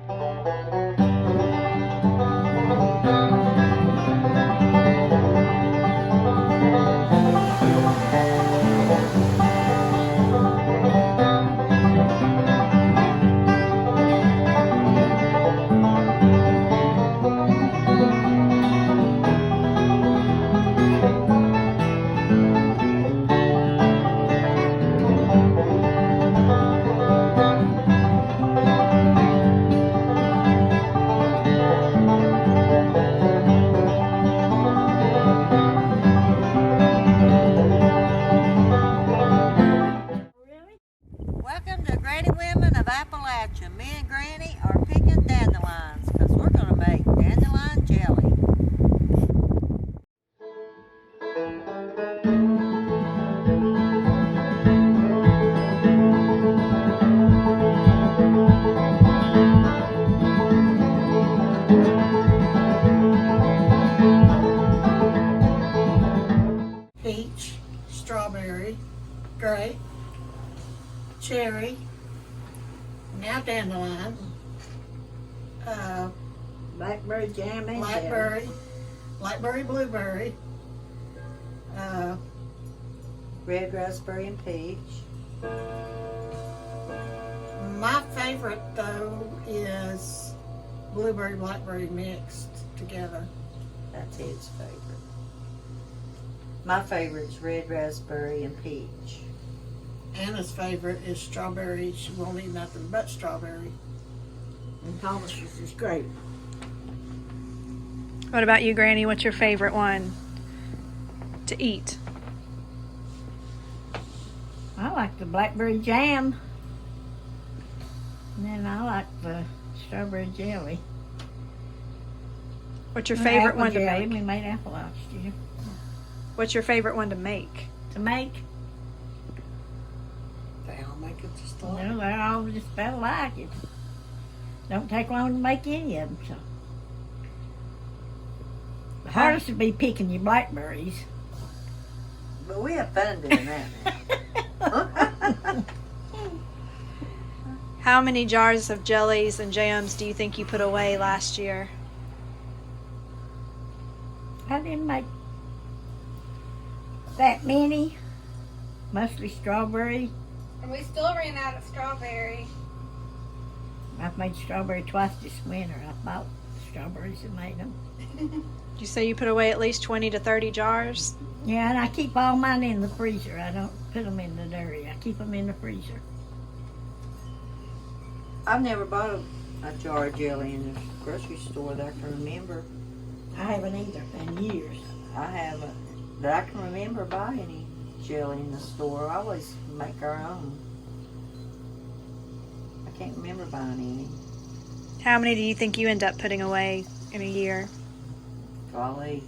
Welcome to Granny Women of Appalachia. Me and Granny are picking dandelions because we're going to make dandelion jelly. Peach, strawberry, grape, cherry, now dandelion, Blackberry jam and blackberry, blueberry, red raspberry and peach. my favorite though is blueberry, blackberry mixed together. That's his favorite. My favorite's red raspberry and peach. Anna's favorite is strawberry. She won't eat nothing but strawberry. And Thomas's is grape. What about you, Granny? What's your favorite one to eat? I like the blackberry jam. And then I like the strawberry jelly. What's your favorite Apple one to jelly. make? We made apple last year. What's your favorite one to make? To make, They all make it just like. no, they're all just about like it. Don't take long to make any of them. So. The hardest would be picking your blackberries. But we have fun doing that. How many jars of jellies and jams do you think you put away last year? I didn't make that many. Mostly strawberry. And we still ran out of strawberry. I've made strawberry twice this winter. I bought strawberries and made them. Did you say you put away at least 20 to 30 jars? Yeah, and I keep all mine in the freezer. I don't put them in the dairy. I keep them in the freezer. I've never bought a jar of jelly in the grocery store that I can remember. I haven't either in years. I haven't. That I can remember buying any jelly in the store. I always make our own. I can't remember buying any. How many do you think you end up putting away in a year? Golly.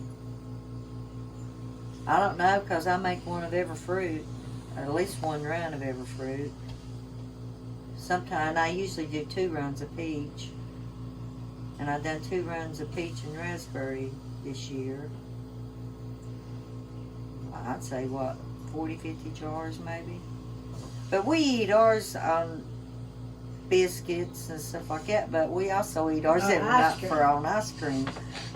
I don't know, because I make one of every fruit, or at least one round of every fruit. Sometimes I usually do 2 rounds of peach. And I've done 2 rounds of peach and raspberry this year. I'd say, what, 40, 50 jars maybe? But we eat ours on biscuits and stuff like that, but we also eat ours every night for on ice cream.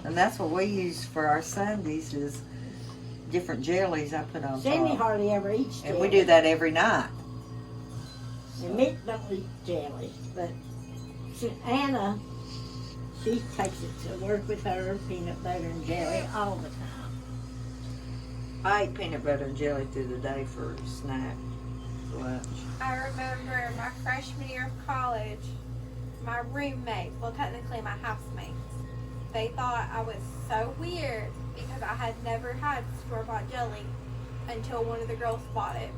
And that's what we use for our Sundays is different jellies I put on Sandy top. hardly ever eats jelly. And we do that every night. And Mick don't eat jelly, but Anna, she takes it to work with her, peanut butter and jelly all the time. I eat peanut butter and jelly through the day for a snack, for lunch. I remember my freshman year of college, my roommates, well technically my housemates, they thought I was so weird because I had never had store-bought jelly until one of the girls bought it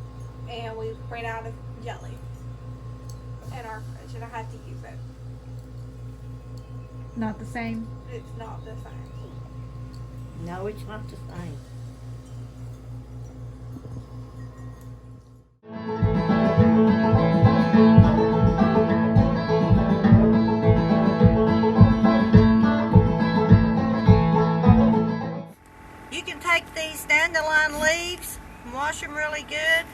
and we ran out of jelly in our fridge and I had to use it. Not the same. It's not the same. No, it's not the same. You can take these dandelion leaves and wash them really good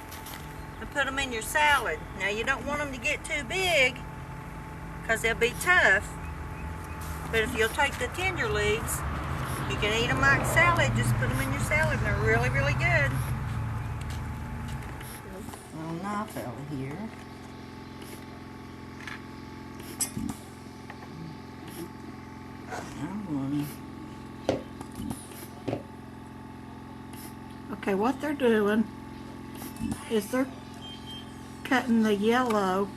and put them in your salad. Now you don't want them to get too big because they'll be tough. But if you'll take the tender leaves, you can eat them like salad. Just put them in your salad and they're really, really good. Little knife over here. Okay, what they're doing is they're cutting the yellow,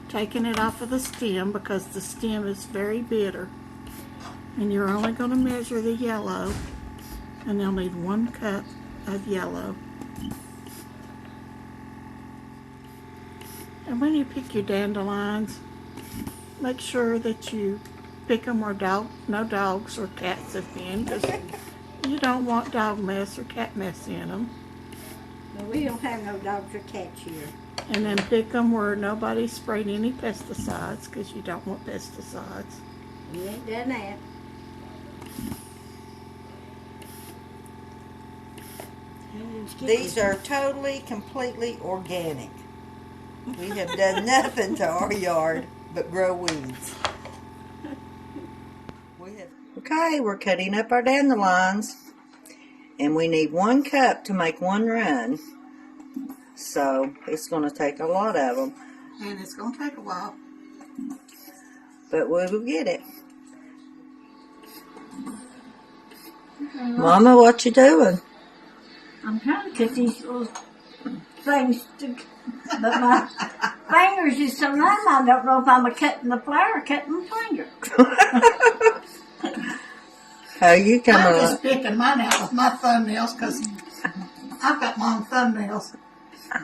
taking it off of the stem because the stem is very bitter. And you're only going to measure the yellow, and they'll need 1 cup of yellow. And when you pick your dandelions, make sure that you pick them where no dogs or cats have been, because you don't want dog mess or cat mess in them. Well, we don't have no dogs or cats here. And then pick them where nobody sprayed any pesticides, because you don't want pesticides. We ain't done that. These are totally, completely organic. We have done nothing to our yard but grow weeds. Okay, we're cutting up our dandelions, and we need 1 cup to make 1 run. So it's going to take a lot of them. And it's going to take a while. But we will get it. Mama, what you doing? I'm trying to cut these little things, but my fingers is so numb, I don't know if I'm cutting the flower or cutting my finger. How you coming I'm along? just picking mine out with my thumbnails because I've got long thumbnails.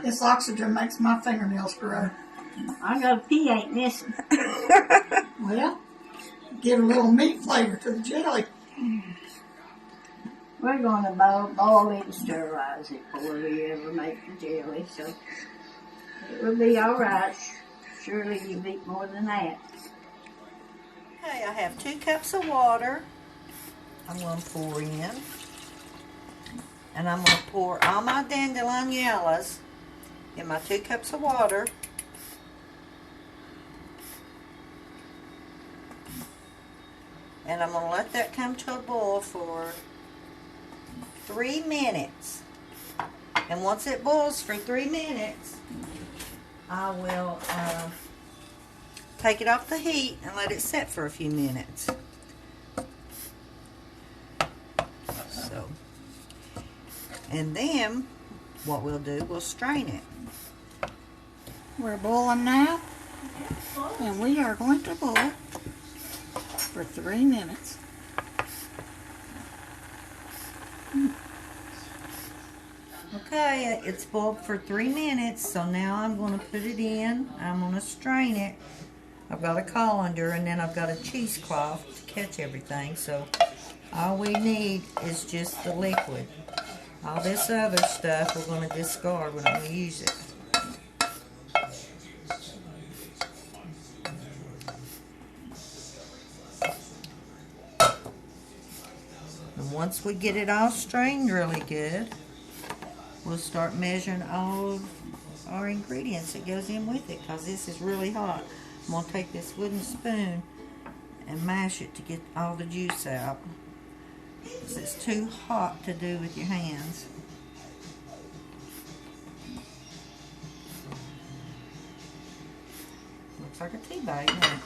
This oxygen makes my fingernails grow. I got a pea ain't missing. Well, give a little meat flavor to the jelly. We're going to boil it and sterilize it before we ever make the jelly, so it will be all right. Surely you eat more than that. Okay, I have 2 cups of water. I'm going to pour in. And I'm going to pour all my dandelion yellows in my 2 cups of water. And I'm going to let that come to a boil for 3 minutes. And once it boils for 3 minutes, I will take it off the heat and let it set for a few minutes. So, and then what we'll do, we'll strain it. We're boiling now, and we are going to boil for 3 minutes. Okay, it's boiled for 3 minutes, so now I'm going to put it in. I'm going to strain it. I've got a colander, and then I've got a cheesecloth to catch everything, so all we need is just the liquid. All this other stuff we're going to discard when we use it. And once we get it all strained really good, we'll start measuring all of our ingredients that goes in with it, because this is really hot. I'm going to take this wooden spoon and mash it to get all the juice out, because it's too hot to do with your hands. Looks like a tea bag, doesn't it?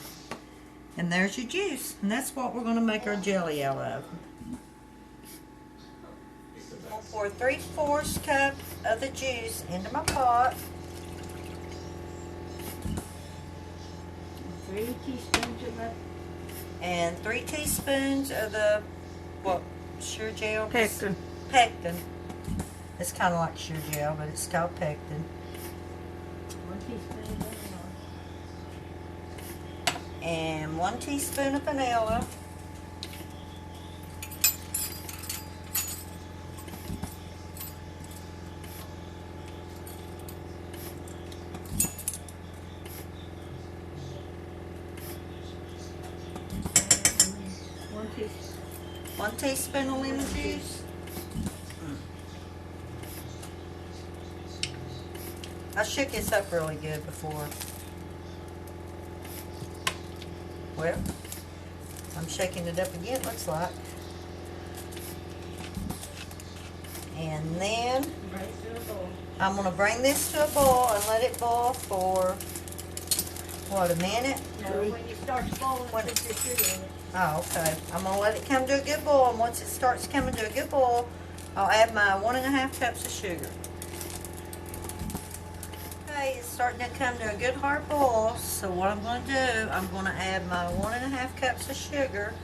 And there's your juice, and that's what we're going to make our jelly out of. I'll pour 3/4 cup of the juice into my pot. 3 teaspoons of the And 3 teaspoons of the, what, shear gel? Pectin. Pectin. It's kind of like shear gel, but it's called pectin. 1 teaspoon of vanilla. And 1 teaspoon of vanilla. One teaspoon of lemon juice. I shook this up really good before. Well, I'm shaking it up again, looks like. And then I'm going to bring this to a boil and let it boil for, what, a minute? No, when you start boiling, put your sugar in it. Oh, okay. I'm going to let it come to a good boil, and once it starts coming to a good boil, I'll add my 1.5 cups of sugar. Okay, it's starting to come to a good hard boil, so what I'm going to do, I'm going to add my 1.5 cups of sugar.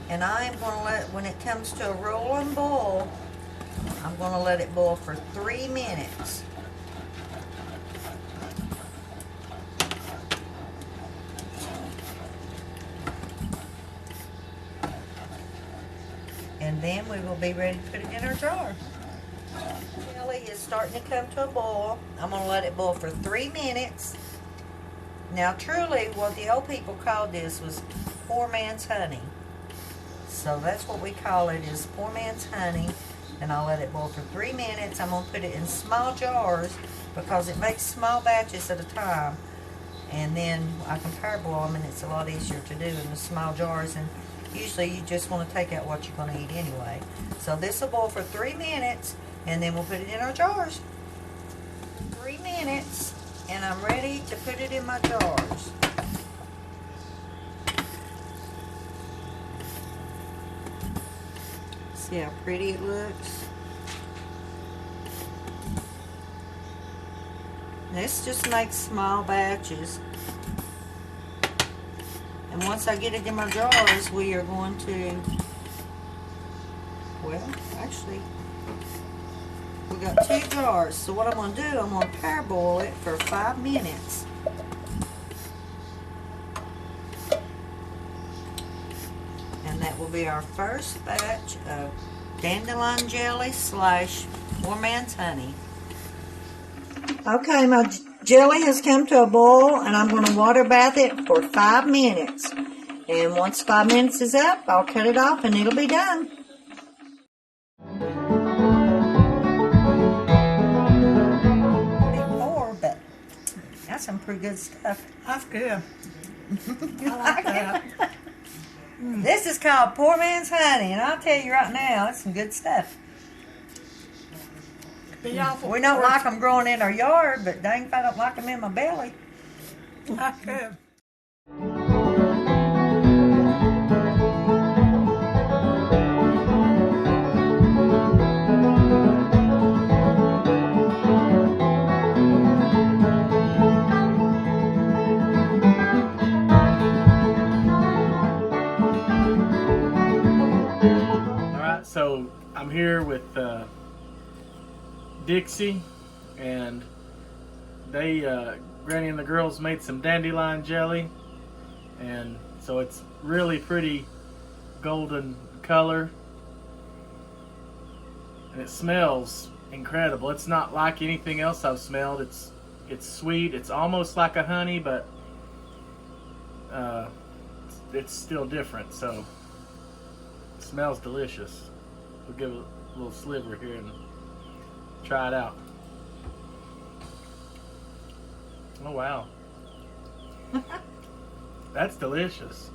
And I am going to let, when it comes to a rolling boil, I'm going to let it boil for 3 minutes. And then we will be ready to put it in our jar. Jelly is starting to come to a boil. I'm going to let it boil for 3 minutes. Now truly, what the old people called this was poor man's honey. So that's what we call it, is poor man's honey. And I'll let it boil for 3 minutes. I'm going to put it in small jars because it makes small batches at a time. And then I can parboil them, and it's a lot easier to do in the small jars. And usually you just want to take out what you're going to eat anyway. So this will boil for 3 minutes, and then we'll put it in our jars. 3 minutes, and I'm ready to put it in my jars. See how pretty it looks? This just makes small batches. And once I get it in my jars, we are going to, well, actually, we got 2 jars. So what I'm going to do, I'm going to parboil it for 5 minutes. And that will be our first batch of Dandelion Jelly / poor man's honey. Okay, my jelly has come to a boil, and I'm going to water bath it for 5 minutes. And once 5 minutes is up, I'll cut it off and it'll be done. More, but that's some pretty good stuff. That's good. I like that. This is called poor man's honey, and I'll tell you right now, it's some good stuff. We don't like them growing in our yard, but dang if I don't like them in my belly. That's good. Alright, so I'm here with Dixie, and they Granny and the girls made some dandelion jelly, and so it's really pretty golden color, and it smells incredible. It's not like anything else I've smelled. It's sweet. It's almost like a honey, but it's still different. So it smells delicious. We'll give it a little sliver here and try it out. Oh wow. That's delicious.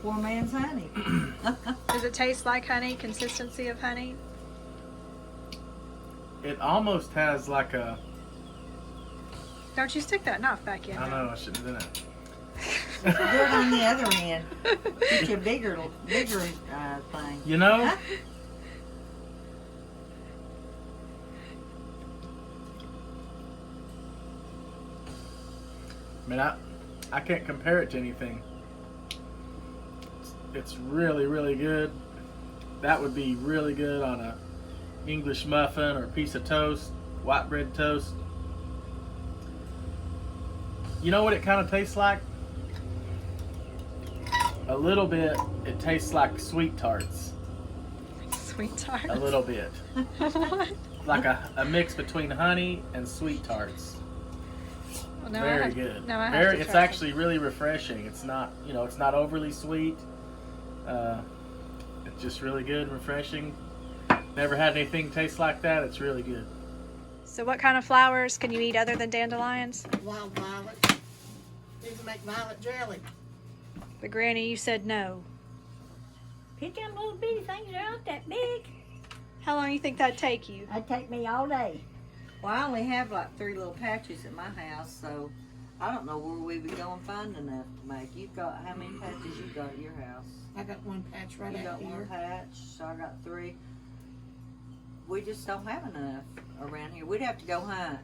Poor man's honey. Does it taste like honey? Consistency of honey? It almost has like a... Don't you stick that knife back in. I know, I shouldn't have done it. Do it on the other end. Get you a bigger thing. You know, Huh? I mean, I can't compare it to anything. It's really, really good. That would be really good on a English muffin or a piece of toast, white bread toast. You know what it kind of tastes like? A little bit, it tastes like sweet tarts. Sweet tart. A little bit. What? Like a mix between honey and sweet tarts. Well, now Very good. Now I have Very, to it's try actually really refreshing. It's not, it's not overly sweet. It's just really good and refreshing. Never had anything taste like that. It's really good. So what kind of flowers can you eat other than dandelions? Wild violet. You can make violet jelly. But Granny, you said no. Pick them little bitty things, they're not that big. How long do you think that'd take you? That'd take me all day. Well, I only have like 3 little patches at my house, so I don't know where we would go and find enough to make. You've got, how many patches you got at your house? I got one patch right You out got here. 1 patch, so I got 3. We just don't have enough around here. We'd have to go hunt.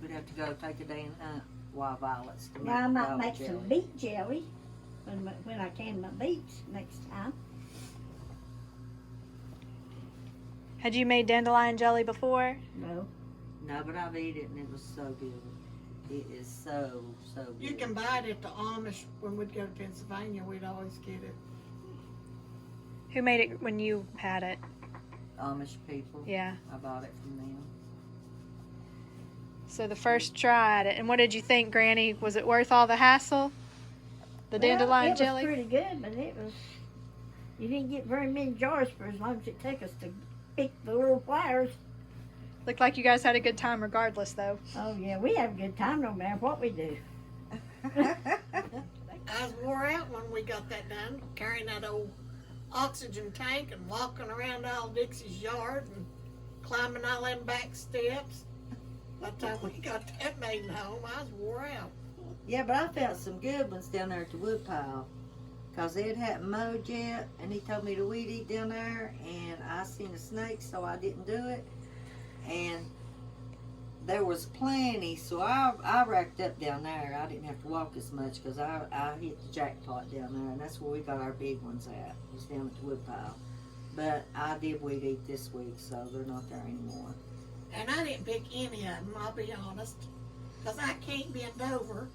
We'd have to go take a day and hunt wild violets to make Now I might violet make jelly. some beet jelly when I can my beets next time. Had you made dandelion jelly before? No. No, but I've eaten it and it was so good. It is so good. You can buy it at the Amish. When we'd go to Pennsylvania, we'd always get it. Who made it when you had it? Amish people. Yeah. I bought it from them. So the first try at it. And what did you think, Granny? Was it worth all the hassle? The dandelion jelly? It was pretty good, but you didn't get very many jars for as long as it took us to pick the little flowers. Looked like you guys had a good time regardless, though. Oh yeah, we have a good time no matter what we do. I was wore out when we got that done, carrying that old oxygen tank and walking around all Dixie's yard and climbing all them back steps. By the time we got that maiden home, I was wore out. Yeah, but I felt some good ones down there at the woodpile. Because Ed hadn't mowed yet, and he told me to weed eat down there, and I seen a snake, so I didn't do it. And there was plenty, so I racked up down there. I didn't have to walk as much because I hit the jackpot down there, and that's where we got our big ones at, was down at the woodpile. But I did weed eat this week, so they're not there anymore. And I didn't pick any of them, I'll be honest, because I can't bend over.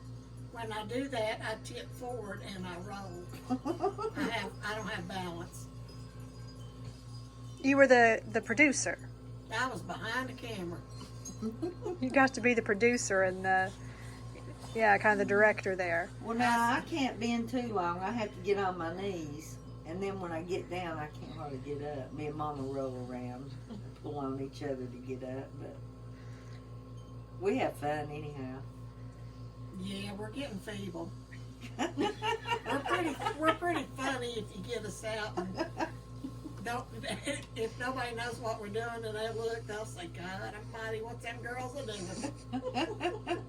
When I do that, I tip forward and I roll. I don't have balance. You were the producer. I was behind the camera. You got to be the producer and the, kind of the director there. Well, now, I can't bend too long. I have to get on my knees. And then when I get down, I can't hardly get up. Me and Mama roll around, pull on each other to get up. But we have fun anyhow. Yeah, we're getting feeble. We're pretty funny if you get us out. And if nobody knows what we're doing and they look, they'll say, God almighty, what's them girls are doing?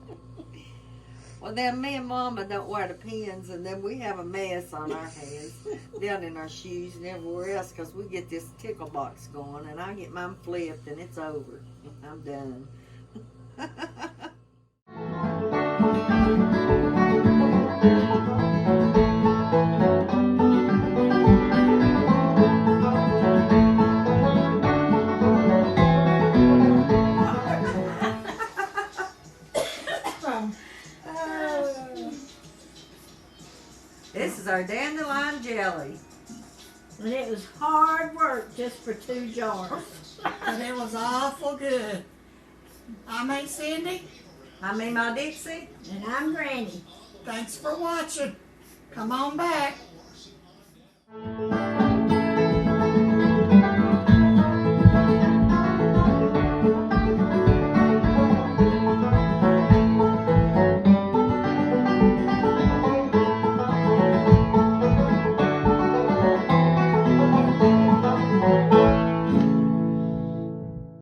Well, then me and Mama don't wear the pins, and then we have a mess on our heads, down in our shoes and everywhere else, because we get this tickle box going, and I get mine flipped, and it's over. I'm done. This is our dandelion jelly. And it was hard work just for 2 jars. And it was awful good. I'm Aunt Cindy. I mean, my Dixie. And I'm Granny. Thanks for watching. Come on back.